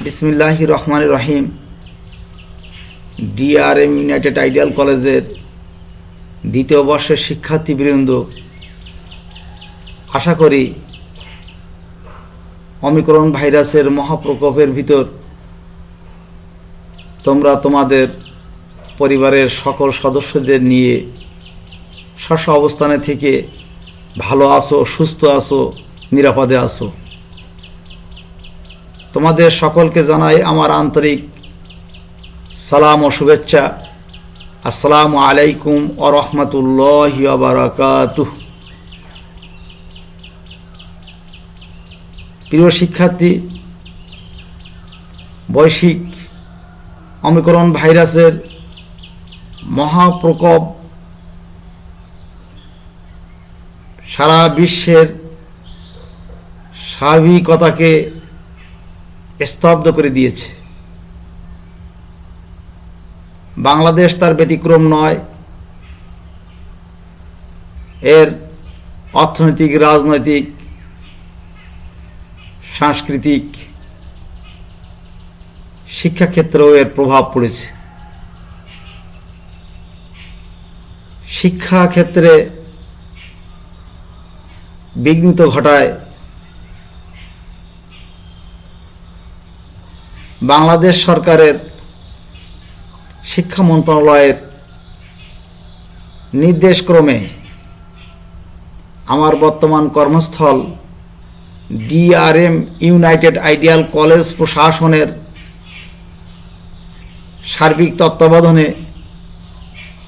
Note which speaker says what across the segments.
Speaker 1: বিসমিল্লাহির রহমানির রহিম। DRM United ideal কলেজের দ্বিতীয় বর্ষের শিক্ষার্থীবৃন্দ, আশা করি ওমিক্রন ভাইরাসের মহাপ্রকোপের ভিতর তোমরা তোমাদের পরিবারের সকল সদস্যদের নিয়ে স্ব অবস্থানে থেকে ভালো আছো, সুস্থ আছো, নিরাপদে আছো। তোমাদের সকলকে জানাই আমার আন্তরিক সালাম ও শুভেচ্ছা। আসসালামু আলাইকুম ওয়া রাহমাতুল্লাহি ওয়া বারাকাতুহু। প্রিয় শিক্ষার্থী, বৈশ্বিক ওমিক্রন ভাইরাসের মহাপ্রকোপ সারা বিশ্বের স্বাভাবিকতাকে স্তব্ধ করে দিয়েছে। বাংলাদেশ তার ব্যতিক্রম নয়। এর অর্থনৈতিক, রাজনৈতিক, সাংস্কৃতিক, শিক্ষাক্ষেত্রেও এর প্রভাব পড়েছে। শিক্ষাক্ষেত্রে বিঘ্নিত ঘটায় বাংলাদেশ সরকারের শিক্ষা মন্ত্রণালয়ের নির্দেশক্রমে আমার বর্তমান কর্মস্থল ডিআরএম ইউনাইটেড আইডিয়াল কলেজ প্রশাসনের সার্বিক তত্ত্বাবধানে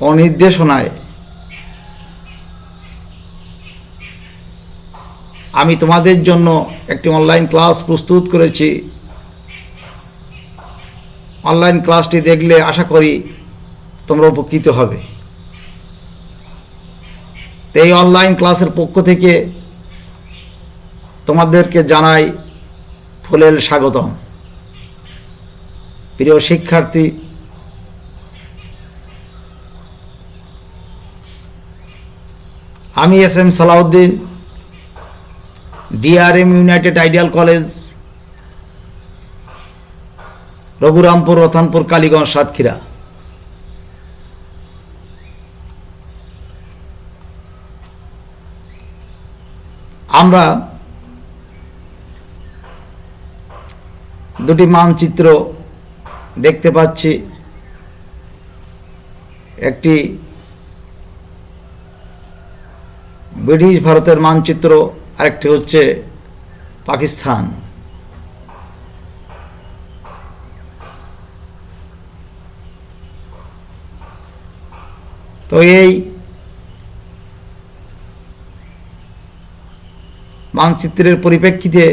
Speaker 1: ও নির্দেশনায় আমি তোমাদের জন্য একটি অনলাইন ক্লাস প্রস্তুত করেছি। অনলাইন ক্লাসটি দেখলে আশা করি তোমরা উপকৃত হবে। এই অনলাইন ক্লাসের পক্ষ থেকে তোমাদেরকে জানাই ফুলেল স্বাগতম। প্রিয় শিক্ষার্থী, আমি S M Salauddin, DRM United Ideal College, Raghurampur, Ratanpur, Kaliganj, Satkhira. আমরা দুটি মানচিত্র দেখতে পাচ্ছি। একটি ব্রিটিশ ভারতের মানচিত্র, আরেকটি হচ্ছে পাকিস্তান। তো এই মানচিত্রের পরিপ্রেক্ষিতে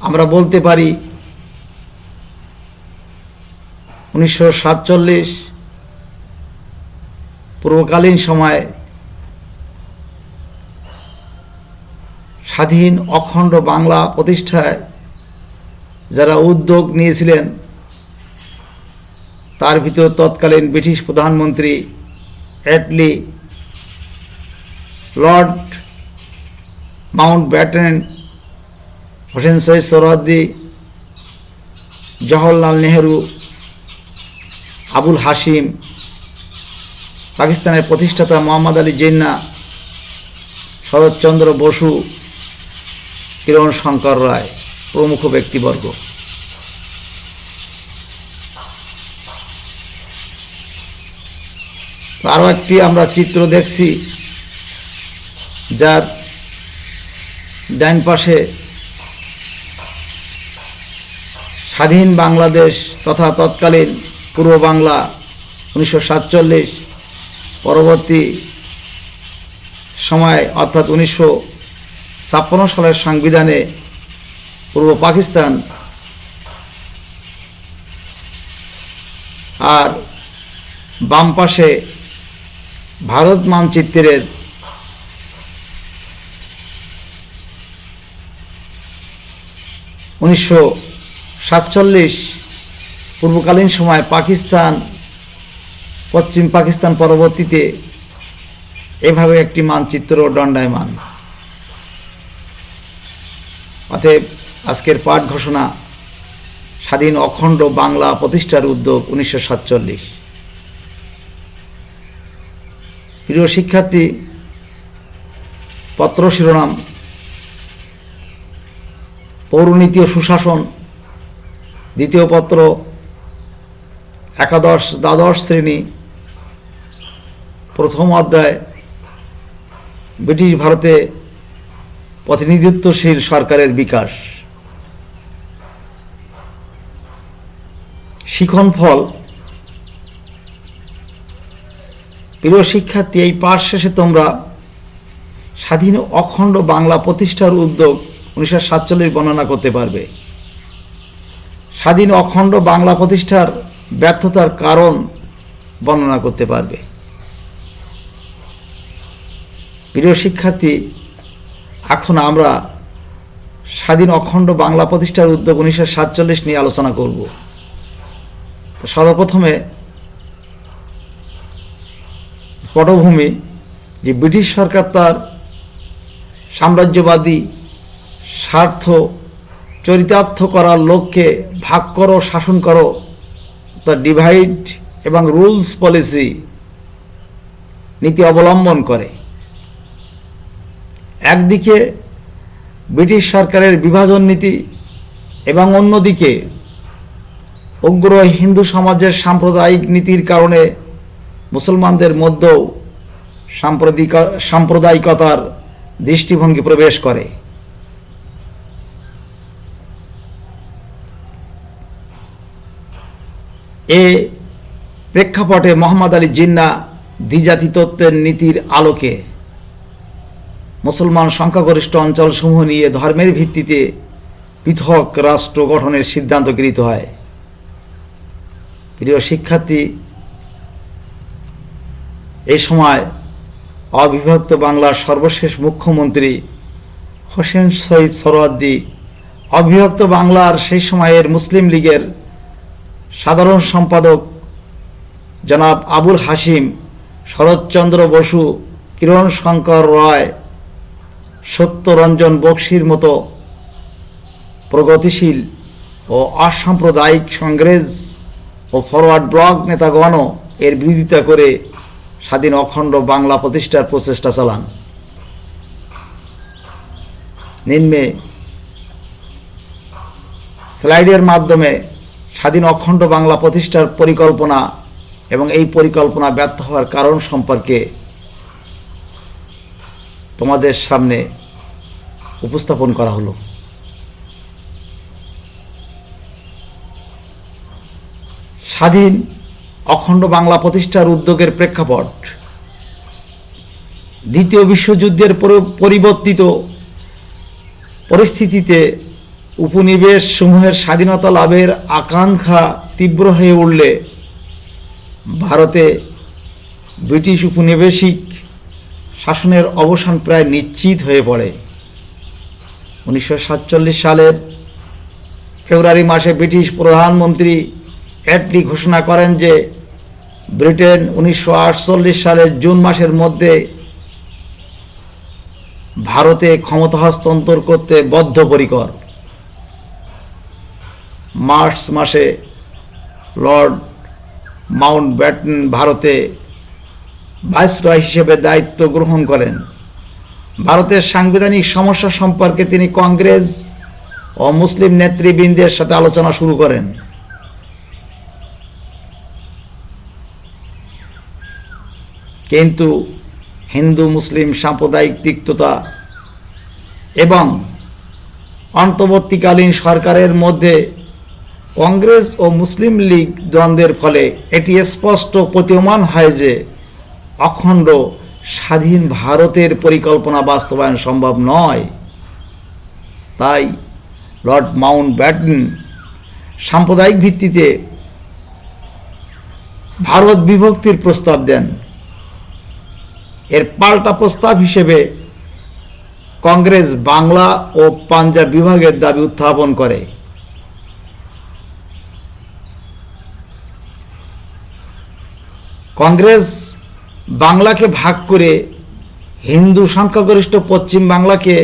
Speaker 1: আমরা বলতে পারি 1947 পূর্বকালীন সময়ে স্বাধীন অখণ্ড বাংলা প্রতিষ্ঠায় যারা উদ্যোগ নিয়েছিলেন, তার ভিতর তৎকালীন ব্রিটিশ প্রধানমন্ত্রী অ্যাটলি, লর্ড মাউন্টব্যাটেন, হোসেন শহীদ সোহরাওয়ার্দী, জওহরলাল নেহেরু, আবুল হাশিম, পাকিস্তানের প্রতিষ্ঠাতা মোহাম্মদ আলী জিন্নাহ, শরৎচন্দ্র বসু, কিরণ শঙ্কর রায় প্রমুখ ব্যক্তিবর্গ। আরও একটি আমরা চিত্র দেখছি, যার ডাইন পাশে স্বাধীন বাংলাদেশ তথা তৎকালীন পূর্ব বাংলা 1947 পরবর্তী সময় অর্থাৎ 1956 সালের সংবিধানে পূর্ব পাকিস্তান, আর বাম পাশে ভারত মানচিত্রের 1947 পূর্বকালীন সময় পাকিস্তান, পশ্চিম পাকিস্তান পরবর্তীতে এভাবে একটি মানচিত্র দণ্ডায়মান। অতএব আজকের পাঠ ঘোষণা, স্বাধীন অখণ্ড বাংলা প্রতিষ্ঠার উদ্যোগ 1947। প্রিয় শিক্ষার্থী, পত্র শিরোনাম পৌরনীতি ও সুশাসন, দ্বিতীয় পত্র, একাদশ দ্বাদশ শ্রেণী, প্রথম অধ্যায়, ব্রিটিশ ভারতে প্রতিনিধিত্বশীল সরকারের বিকাশ। শিখন ফল। প্রিয় শিক্ষার্থী, এই পাঠ শেষে তোমরা স্বাধীন অখণ্ড বাংলা প্রতিষ্ঠার উদ্যোগ 1947 বর্ণনা করতে পারবে। স্বাধীন অখণ্ড বাংলা প্রতিষ্ঠার ব্যর্থতার কারণ বর্ণনা করতে পারবে। প্রিয় শিক্ষার্থী, এখন আমরা স্বাধীন অখণ্ড বাংলা প্রতিষ্ঠার উদ্যোগ 1947 নিয়ে আলোচনা করব। সর্বপ্রথমে পটভূমি, যে ব্রিটিশ সরকার তার সাম্রাজ্যবাদী স্বার্থ চরিতার্থ করার লক্ষ্যে ভাগ করো শাসন করো, তা ডিভাইড এবং রুলস পলিসি নীতি অবলম্বন করে। একদিকে ব্রিটিশ সরকারের বিভাজন নীতি এবং অন্যদিকে উগ্র হিন্দু সমাজের সাম্প্রদায়িক নীতির কারণে মুসলমানদের মধ্যেও সাম্প্রদায়িকতার দৃষ্টিভঙ্গি প্রবেশ করে। এ প্রেক্ষাপটে মোহাম্মদ আলী জিন্নাহ দ্বিজাতি তত্ত্বের নীতির আলোকে মুসলমান সংখ্যাগরিষ্ঠ অঞ্চলসমূহ নিয়ে ধর্মের ভিত্তিতে পৃথক রাষ্ট্র গঠনের সিদ্ধান্ত গৃহীত হয়। প্রিয় শিক্ষার্থী, এই সময় অবিভক্ত বাংলার সর্বশেষ মুখ্যমন্ত্রী হোসেন শহীদ সোহরাওয়ার্দী, অবিভক্ত বাংলার সেই সময়ের মুসলিম লীগের সাধারণ সম্পাদক জনাব আবুল হাশিম, শরৎচন্দ্র বসু, কিরণ শঙ্কর রায়, সত্যরঞ্জন বক্সির মতো প্রগতিশীল ও অসাম্প্রদায়িক কংগ্রেস ও ফরওয়ার্ড ব্লক নেতাগণও এর বিরোধিতা করে স্বাধীন অখণ্ড বাংলা প্রতিষ্ঠার প্রচেষ্টা চালান। নিম্নে স্লাইডের মাধ্যমে স্বাধীন অখণ্ড বাংলা প্রতিষ্ঠার পরিকল্পনা এবং এই পরিকল্পনা ব্যর্থ হওয়ার কারণ সম্পর্কে তোমাদের সামনে উপস্থাপন করা হলো। স্বাধীন অখণ্ড বাংলা প্রতিষ্ঠার উদ্যোগের প্রেক্ষাপট: দ্বিতীয় বিশ্বযুদ্ধের পরিবর্তিত পরিস্থিতিতে উপনিবেশ সমূহের স্বাধীনতা লাভের আকাঙ্ক্ষা তীব্র হয়ে উঠলে ভারতে ব্রিটিশ উপনিবেশিক শাসনের অবসান প্রায় নিশ্চিত হয়ে পড়ে। 1947 সালের ফেব্রুয়ারি মাসে ব্রিটিশ প্রধানমন্ত্রী অ্যাটলি ঘোষণা করেন যে ব্রিটেন 1948 সালের জুন মাসের মধ্যে ভারতে ক্ষমতা হস্তান্তর করতে বদ্ধপরিকর। মার্চ মাসে লর্ড মাউন্টব্যাটেন ভারতে ভাইসরয় হিসেবে দায়িত্ব গ্রহণ করেন। ভারতের সাংবিধানিক সমস্যা সম্পর্কে তিনি কংগ্রেস ও মুসলিম নেতৃবৃন্দের সাথে আলোচনা শুরু করেন। কিন্তু হিন্দু মুসলিম সাম্প্রদায়িক তিক্ততা এবং অন্তর্বর্তীকালীন সরকারের মধ্যে কংগ্রেস ও মুসলিম লীগ দ্বন্দ্বের ফলে এটি স্পষ্ট প্রতীয়মান হয় যে অখণ্ড স্বাধীন ভারতের পরিকল্পনা বাস্তবায়ন সম্ভব নয়। তাই লর্ড মাউন্টব্যাটেন সাম্প্রদায়িক ভিত্তিতে ভারত বিভক্তির প্রস্তাব দেন। এর পাল্টা প্রস্তাব হিসেবে কংগ্রেস বাংলা ও পাঞ্জাব বিভাগের দাবি উত্থাপন করে। কংগ্রেস বাংলাকে ভাগ করে হিন্দু সংখ্যাগরিষ্ঠ পশ্চিম বাংলাকে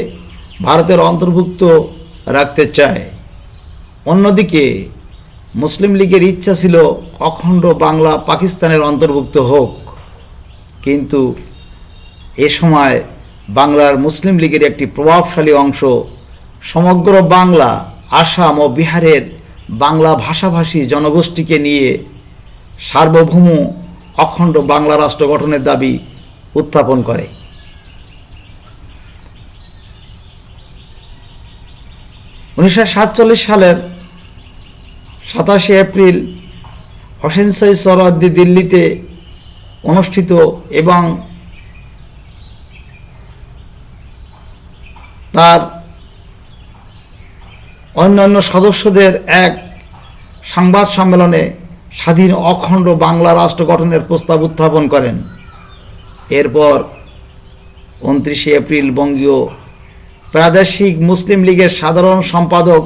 Speaker 1: ভারতের অন্তর্ভুক্ত রাখতে চায়। অন্যদিকে মুসলিম লীগের ইচ্ছা ছিল অখণ্ড বাংলা পাকিস্তানের অন্তর্ভুক্ত হোক, কিন্তু এ সময় বাংলার মুসলিম লীগের একটি প্রভাবশালী অংশ সমগ্র বাংলা, আসাম ও বিহারের বাংলা ভাষাভাষী জনগোষ্ঠীকে নিয়ে সার্বভৌম অখণ্ড বাংলা রাষ্ট্র গঠনের দাবি উত্থাপন করে। 1947 সালের 27 এপ্রিল হোসেন সৈয়দ সোহরাওয়ার্দী দিল্লিতে অনুষ্ঠিত এবং তার অন্যান্য সদস্যদের এক সংবাদ সম্মেলনে স্বাধীন অখণ্ড বাংলা রাষ্ট্র গঠনের প্রস্তাব উত্থাপন করেন। এরপর 29 এপ্রিল বঙ্গীয় প্রাদেশিক মুসলিম লীগের সাধারণ সম্পাদক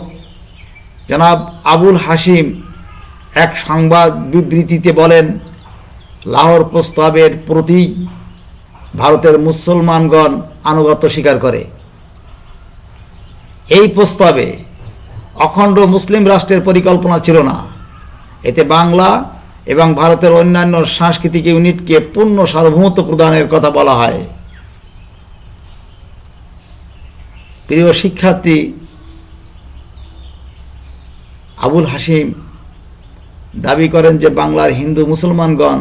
Speaker 1: জনাব আবুল হাশিম এক সংবাদ বিবৃতিতে বলেন, লাহোর প্রস্তাবের প্রতি ভারতের মুসলমানগণ আনুগত্য স্বীকার করে। এই প্রস্তাবে অখণ্ড মুসলিম রাষ্ট্রের পরিকল্পনা ছিল না। এতে বাংলা এবং ভারতের অন্যান্য সাংস্কৃতিক ইউনিটকে পূর্ণ সার্বভৌমত্ব প্রদানের কথা বলা হয়। প্রিয় শিক্ষার্থী, আবুল হাশিম দাবি করেন যে বাংলার হিন্দু মুসলমানগণ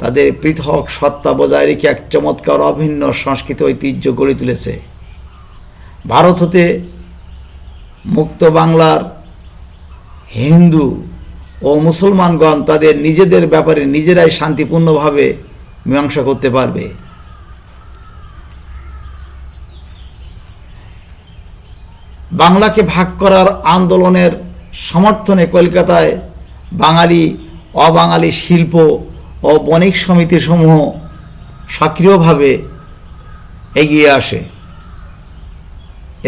Speaker 1: তাদের পৃথক সত্তা বজায় রেখে এক চমৎকার অভিন্ন সংস্কৃতি ঐতিহ্য গড়ে তুলেছে। ভারত হতে মুক্ত বাংলার হিন্দু ও মুসলমানগণ তাদের নিজেদের ব্যাপারে নিজেরাই শান্তিপূর্ণভাবে মীমাংসা করতে পারবে। বাংলাকে ভাগ করার আন্দোলনের সমর্থনে কলকাতায় বাঙালি অবাঙালি শিল্প ও বণিক সমিতি সমূহ সক্রিয়ভাবে এগিয়ে আসে।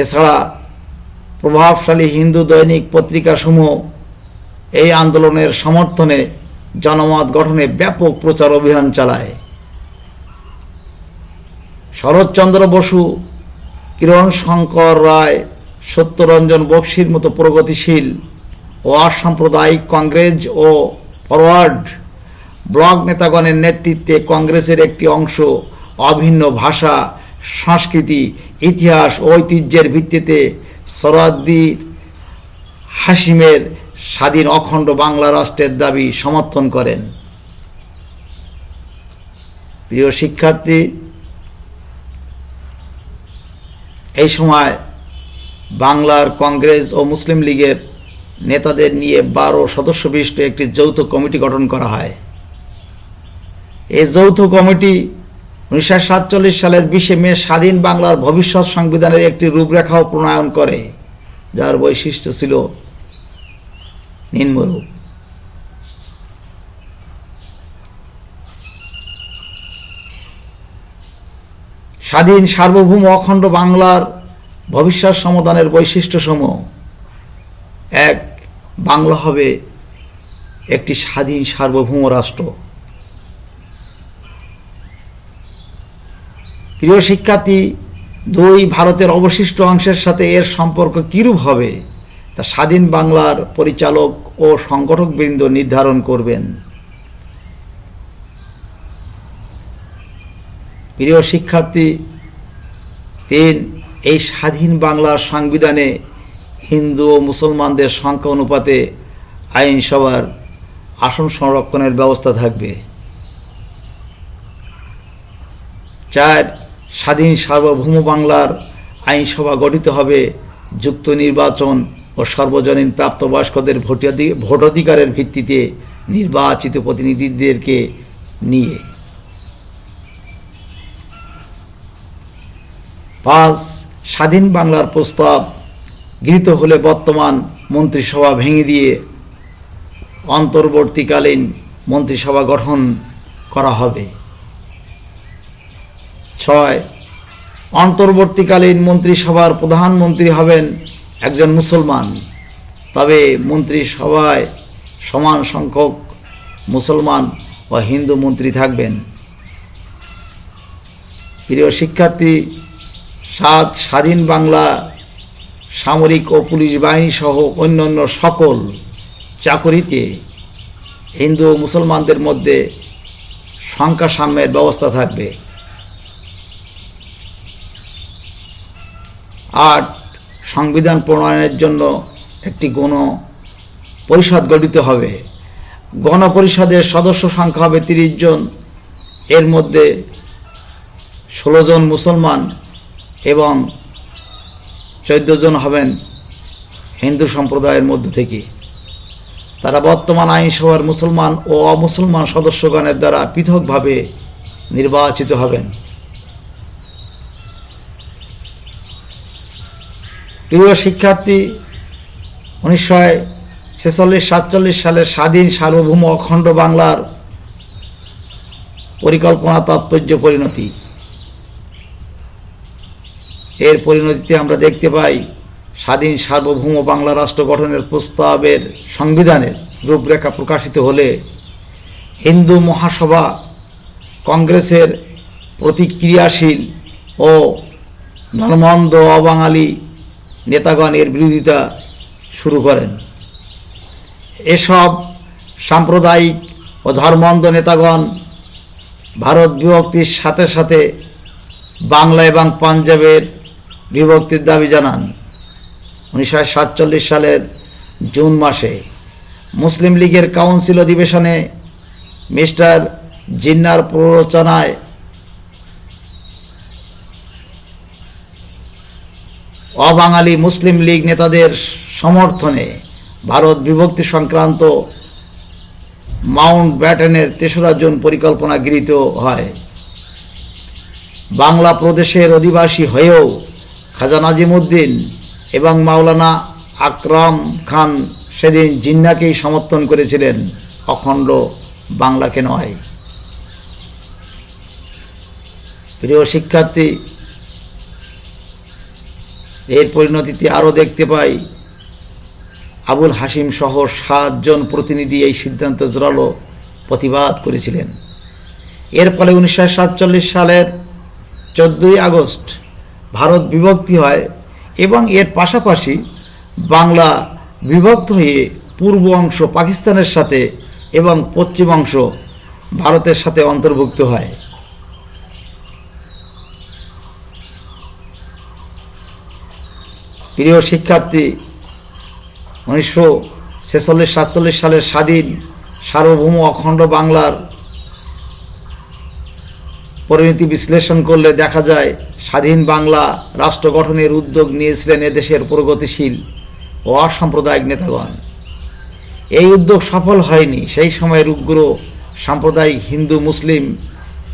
Speaker 1: এছাড়া প্রভাবশালী হিন্দু দৈনিক পত্রিকাসমূহ এই আন্দোলনের সমর্থনে জনমত গঠনে ব্যাপক প্রচার অভিযান চালায়। শরৎচন্দ্র বসু, কিরণ শঙ্কর রায়, সত্যরঞ্জন বক্সির মতো প্রগতিশীল ও অসাম্প্রদায়িক কংগ্রেস ও ফরওয়ার্ড ব্লক নেতাগণের নেতৃত্বে কংগ্রেসের একটি অংশ অভিন্ন ভাষা, সংস্কৃতি, ইতিহাস ও ঐতিহ্যের ভিত্তিতে সোহরাওয়ার্দী হাশিমের স্বাধীন অখণ্ড বাংলা রাষ্ট্রের দাবি সমর্থন করেন। প্রিয় শিক্ষার্থী, এই সময় বাংলার কংগ্রেস ও মুসলিম লীগের নেতাদের নিয়ে 12 সদস্য বিশিষ্ট একটি যৌথ কমিটি গঠন করা হয়। এই যৌথ কমিটি 1947 সালের 20 মে স্বাধীন বাংলার ভবিষ্যৎ সংবিধানের একটি রূপরেখাও প্রণয়ন করে, যার বৈশিষ্ট্য ছিল নিম্নরূপ। স্বাধীন সার্বভৌম অখণ্ড বাংলার ভবিষ্যৎ সমাধানের বৈশিষ্ট্যসমূহ: 1. বাংলা হবে একটি স্বাধীন সার্বভৌম রাষ্ট্র। প্রিয় শিক্ষার্থী, 2. ভারতের অবশিষ্ট অংশের সাথে এর সম্পর্ক কিরূপ হবে তা স্বাধীন বাংলার পরিচালক ও সংগঠকবৃন্দ নির্ধারণ করবেন। প্রিয় শিক্ষার্থী, 3. এই স্বাধীন বাংলার সংবিধানে হিন্দু ও মুসলমানদের সংখ্যা অনুপাতে আইনসভার আসন সংরক্ষণের ব্যবস্থা থাকবে। 4. স্বাধীন সার্বভৌম বাংলার আইনসভা গঠিত হবে যুক্ত নির্বাচন ও সর্বজনীন প্রাপ্তবয়স্কদের ভোটাধিকারের ভিত্তিতে নির্বাচিত প্রতিনিধিদেরকে নিয়ে। 5. স্বাধীন বাংলার প্রস্তাব গৃহীত হলে বর্তমান মন্ত্রিসভা ভেঙে দিয়ে অন্তর্বর্তীকালীন মন্ত্রিসভা গঠন করা হবে। 6. অন্তর্বর্তীকালীন মন্ত্রিসভার প্রধানমন্ত্রী হবেন একজন মুসলমান, তবে মন্ত্রিসভায় সমান সংখ্যক মুসলমান ও হিন্দু মন্ত্রী থাকবেন। প্রিয় শিক্ষার্থী, 7. স্বাধীন বাংলা সামরিক ও পুলিশ বাহিনী সহ অন্যান্য সকল চাকুরিতে হিন্দু ও মুসলমানদের মধ্যে সংখ্যা সাম্যের ব্যবস্থা থাকবে। 8. সংবিধান প্রণয়নের জন্য একটি গণ পরিষদ গঠিত হবে। গণপরিষদের সদস্য সংখ্যা হবে 30 জন। এর মধ্যে 16 জন মুসলমান এবং 14 জন হবেন হিন্দু সম্প্রদায়ের মধ্য থেকে। তারা বর্তমান আইনসভার মুসলমান ও অমুসলমান সদস্যগণের দ্বারা পৃথকভাবে নির্বাচিত হবেন। প্রিয় শিক্ষার্থী, 1946-47 সালের স্বাধীন সার্বভৌম অখণ্ড বাংলার পরিকল্পনা তাৎপর্য পরিণতি। এর পরিণতিতে আমরা দেখতে পাই স্বাধীন সার্বভৌম বাংলা রাষ্ট্র গঠনের প্রস্তাবের সংবিধানের রূপরেখা প্রকাশিত হলে হিন্দু মহাসভা কংগ্রেসের প্রতিক্রিয়াশীল ও ধর্মান্ধ অবাঙালি নেতাগণ এর বিরোধিতা শুরু করেন। এসব সাম্প্রদায়িক ও ধর্মান্ধ নেতাগণ ভারত বিভক্তির সাথে সাথে বাংলা এবং পাঞ্জাবের বিভক্তির দাবি জানান। 1947 সালের জুন মাসে মুসলিম লীগের কাউন্সিল অধিবেশনে মিস্টার জিন্নার প্ররোচনায় অবাঙালি মুসলিম লীগ নেতাদের সমর্থনে ভারত বিভক্তি সংক্রান্ত মাউন্ট ব্যাটেনের 3রা জুন পরিকল্পনা গৃহীত হয়। বাংলা প্রদেশের অধিবাসী হয়েও খাজা নাজিমুদ্দিন এবং মাওলানা আকরাম খান সেদিন জিন্নাকেই সমর্থন করেছিলেন, অখণ্ড বাংলাকে নয়। প্রিয় শিক্ষার্থী, এর পরিণতিতে আরও দেখতে পাই আবুল হাসিম সহ 7 জন প্রতিনিধি এই সিদ্ধান্ত জোরালো প্রতিবাদ করেছিলেন। এর ফলে 1947 সালের 14ই আগস্ট ভারত বিভক্তি হয় এবং এর পাশাপাশি বাংলা বিভক্ত হয়ে পূর্ব অংশ পাকিস্তানের সাথে এবং পশ্চিম অংশ ভারতের সাথে অন্তর্ভুক্ত হয়। প্রিয় শিক্ষার্থী, 1946-47 সালের স্বাধীন সার্বভৌম অখণ্ড বাংলার পরিণতি বিশ্লেষণ করলে দেখা যায় স্বাধীন বাংলা রাষ্ট্র গঠনের উদ্যোগ নিয়েছিলেন এদেশের প্রগতিশীল ও অসাম্প্রদায়িক নেতাগণ। এই উদ্যোগ সফল হয়নি সেই সময়ের উগ্র সাম্প্রদায়িক হিন্দু মুসলিম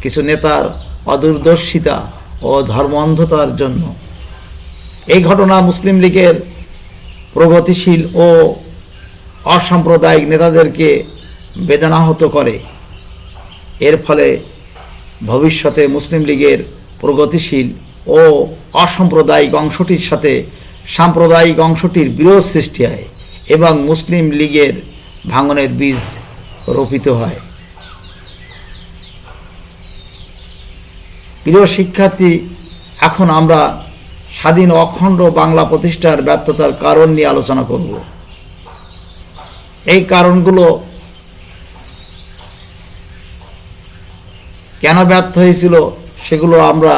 Speaker 1: কিছু নেতার অদূরদর্শিতা ও ধর্মান্ধতার জন্য। এই ঘটনা মুসলিম লীগের প্রগতিশীল ও অসাম্প্রদায়িক নেতাদেরকে বেদনাহত করে। এর ফলে ভবিষ্যতে মুসলিম লীগের প্রগতিশীল ও অসাম্প্রদায়িক অংশটির সাথে সাম্প্রদায়িক অংশটির বিরোধ সৃষ্টি হয় এবং মুসলিম লীগের ভাঙনের বীজ রোপিত হয়। প্রিয় শিক্ষার্থী, এখন আমরা স্বাধীন অখণ্ড বাংলা প্রতিষ্ঠার ব্যর্থতার কারণ নিয়ে আলোচনা করব। এই কারণগুলো কেন ব্যর্থ হয়েছিল সেগুলো আমরা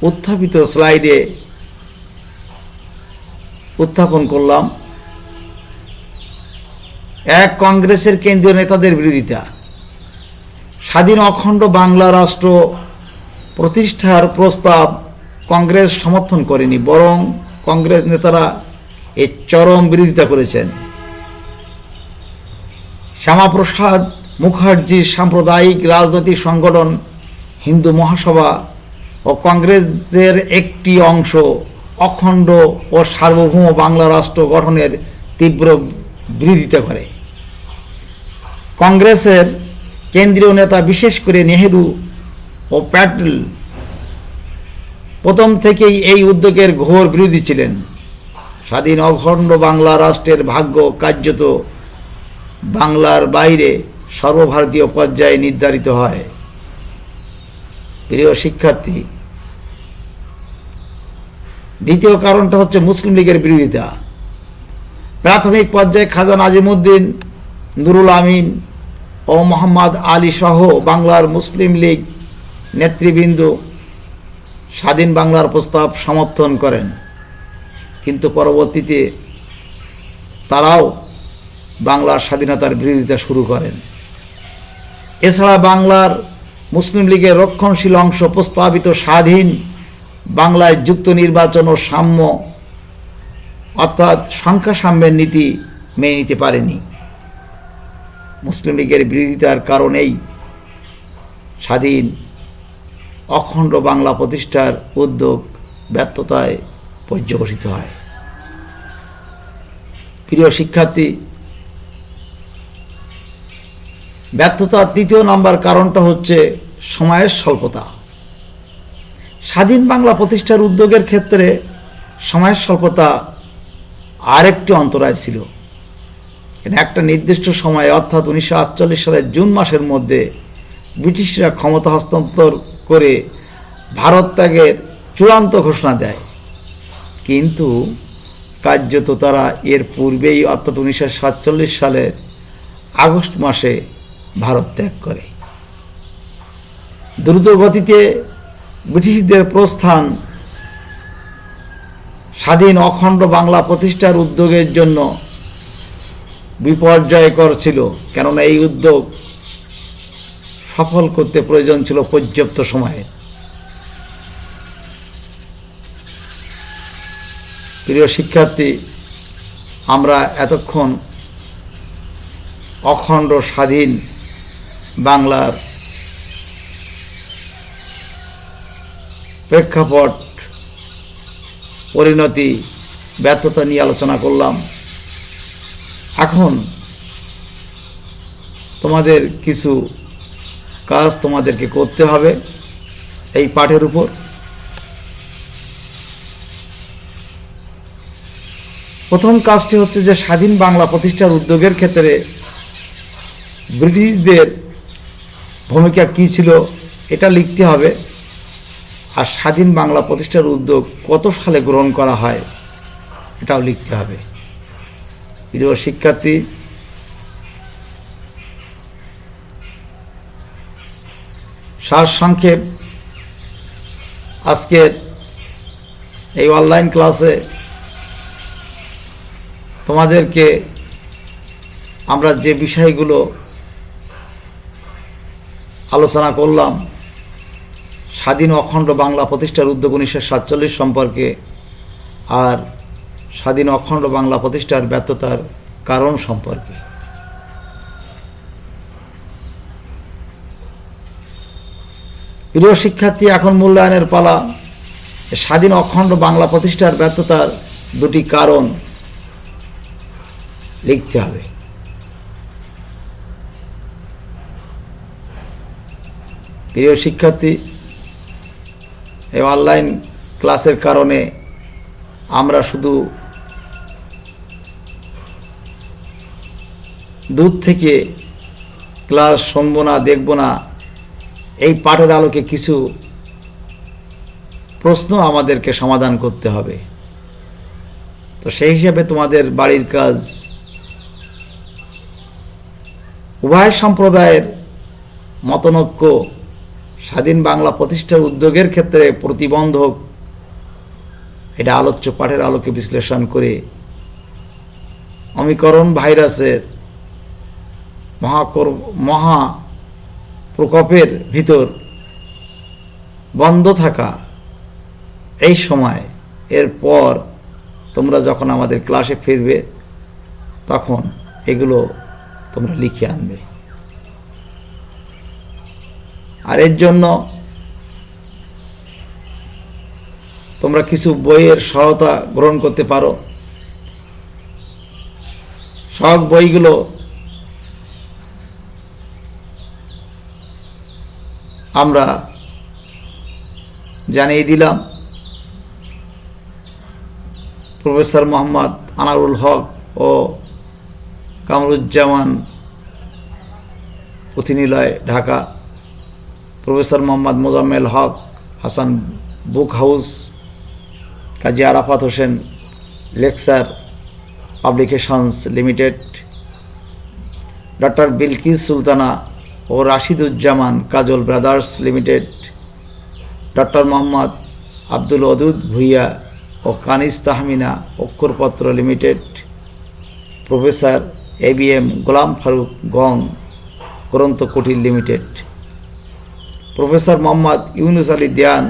Speaker 1: উত্থাপিত স্লাইডে উত্থাপন করলাম। 1. কংগ্রেসের কেন্দ্রীয় নেতাদের বিরোধিতা। স্বাধীন অখণ্ড বাংলা রাষ্ট্র প্রতিষ্ঠার প্রস্তাব কংগ্রেস সমর্থন করেনি, বরং কংগ্রেস নেতারা এর চরম বিরোধিতা করেছেন। শ্যামাপ্রসাদ মুখার্জির সাম্প্রদায়িক রাজনৈতিক সংগঠন হিন্দু মহাসভা ও কংগ্রেসের একটি অংশ অখণ্ড ও সার্বভৌম বাংলা রাষ্ট্র গঠনের তীব্র বিরোধিতা করে। কংগ্রেসের কেন্দ্রীয় নেতা বিশেষ করে নেহেরু ও প্যাটেল প্রথম থেকেই এই উদ্যোগের ঘোর বিরোধী ছিলেন। স্বাধীন অখণ্ড বাংলা রাষ্ট্রের ভাগ্য কার্যত বাংলার বাইরে সর্বভারতীয় পর্যায়ে নির্ধারিত হয়। প্রিয় শিক্ষার্থী, দ্বিতীয় কারণটা হচ্ছে মুসলিম লীগের বিরোধিতা। প্রাথমিক পর্যায়ে খাজা নাজিমুদ্দিন, নুরুল আমিন ও মোহাম্মদ আলী সহ বাংলার মুসলিম লীগ নেতৃবৃন্দ স্বাধীন বাংলার প্রস্তাব সমর্থন করেন, কিন্তু পরবর্তীতে তারাও বাংলার স্বাধীনতার বিরোধিতা শুরু করেন। এছাড়া বাংলার মুসলিম লীগের রক্ষণশীল অংশ প্রস্তাবিত স্বাধীন বাংলায় যুক্ত নির্বাচন ও সাম্য অর্থাৎ সংখ্যা সাম্যের নীতি মেনে নিতে পারেনি। মুসলিম লীগের বিরোধিতার কারণেই স্বাধীন অখণ্ড বাংলা প্রতিষ্ঠার উদ্যোগ ব্যর্থতায় পর্যবসিত হয়। প্রিয় শিক্ষার্থী, ব্যর্থতার তৃতীয় নম্বর কারণটা হচ্ছে সময়ের স্বল্পতা। স্বাধীন বাংলা প্রতিষ্ঠার উদ্যোগের ক্ষেত্রে সময়ের স্বল্পতা আরেকটি অন্তরায় ছিল। একটা নির্দিষ্ট সময়ে অর্থাৎ 1948 সালের জুন মাসের মধ্যে ব্রিটিশরা ক্ষমতা হস্তান্তর করে ভারত ত্যাগের চূড়ান্ত ঘোষণা দেয়, কিন্তু কার্যত তারা এর পূর্বেই অর্থাৎ 1947 সালের আগস্ট মাসে ভারত ত্যাগ করে। দ্রুত গতিতে ব্রিটিশদের প্রস্থান স্বাধীন অখণ্ড বাংলা প্রতিষ্ঠার উদ্যোগের জন্য বিপর্যয়কর ছিল, কেননা এই উদ্যোগ সফল করতে প্রয়োজন ছিল পর্যাপ্ত সময়ে। প্রিয় শিক্ষার্থী, আমরা এতক্ষণ অখণ্ড স্বাধীন বাংলার প্রেক্ষাপট, পরিণতি, ব্যর্থতা নিয়ে আলোচনা করলাম। এখন তোমাদের কিছু কাজ তোমাদেরকে করতে হবে এই পাঠের উপর। প্রথম কাজটি হচ্ছে যে স্বাধীন বাংলা প্রতিষ্ঠার উদ্যোগের ক্ষেত্রে ব্রিটিশদের ভূমিকা কী ছিল এটা লিখতে হবে, আর স্বাধীন বাংলা প্রতিষ্ঠার উদ্যোগ কত সালে গ্রহণ করা হয় এটাও লিখতে হবে। প্রিয় শিক্ষার্থী, সারসংক্ষেপ, আজকের এই অনলাইন ক্লাসে তোমাদেরকে আমরা যে বিষয়গুলো আলোচনা করলাম, স্বাধীন অখণ্ড বাংলা প্রতিষ্ঠার উদ্যোগ 1947 সম্পর্কে আর স্বাধীন অখণ্ড বাংলা প্রতিষ্ঠার ব্যর্থতার কারণ সম্পর্কে। প্রিয় শিক্ষার্থী, এখন মূল্যায়নের পালা। স্বাধীন অখণ্ড বাংলা প্রতিষ্ঠার ব্যর্থতার দুটি কারণ লিখতে হবে। প্রিয় শিক্ষার্থী, এই অনলাইন ক্লাসের কারণে আমরা শুধু দূর থেকে ক্লাস শুনব না, দেখব না, এই পাঠের আলোকে কিছু প্রশ্ন আমাদেরকে সমাধান করতে হবে। তো সেই হিসাবে তোমাদের বাড়ির কাজ উভয় সম্প্রদায়ের মতনৈক্য স্বাধীন বাংলা প্রতিষ্ঠার উদ্যোগের ক্ষেত্রে প্রতিবন্ধক, এটা আলোচ্য পাঠের আলোকে বিশ্লেষণ করে অমিক্রণ ভাইরাসের মহা প্রকোপের ভিতর বন্ধ থাকা এই সময়, এরপর তোমরা যখন আমাদের ক্লাসে ফিরবে তখন এগুলো তোমরা লিখে আনবে। আর এর জন্য তোমরা কিছু বইয়ের সহায়তা গ্রহণ করতে পারো। সব বইগুলো আমরা জানিয়ে দিলাম। প্রফেসর মোহাম্মদ আনারুল হক ও Kamruzzaman, Puthiniloy, Dhaka. Professor Mohammad Mozammel Haque, Hasan book house, Kazi Arafat Hossain lecture publications limited, doctor Bilkis Sultana ও Rashiduzzaman Kajal brothers limited, doctor Mohammad Abdul Wadud Bhuiyan ও Kanis Tahmina Aksharpatra limited, professor ABM Golam Faruk গং গ্রন্থ কুটির লিমিটেড, প্রফেসর মোহাম্মদ ইউনুস আলী দিয়ান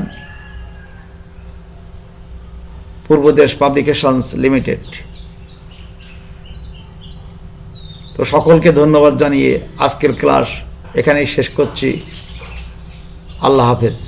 Speaker 1: পূর্বদেশ পাবলিকেশনস লিমিটেড। তো সকলকে ধন্যবাদ জানিয়ে আজকের ক্লাস এখানেই শেষ করছি। আল্লাহ হাফেজ।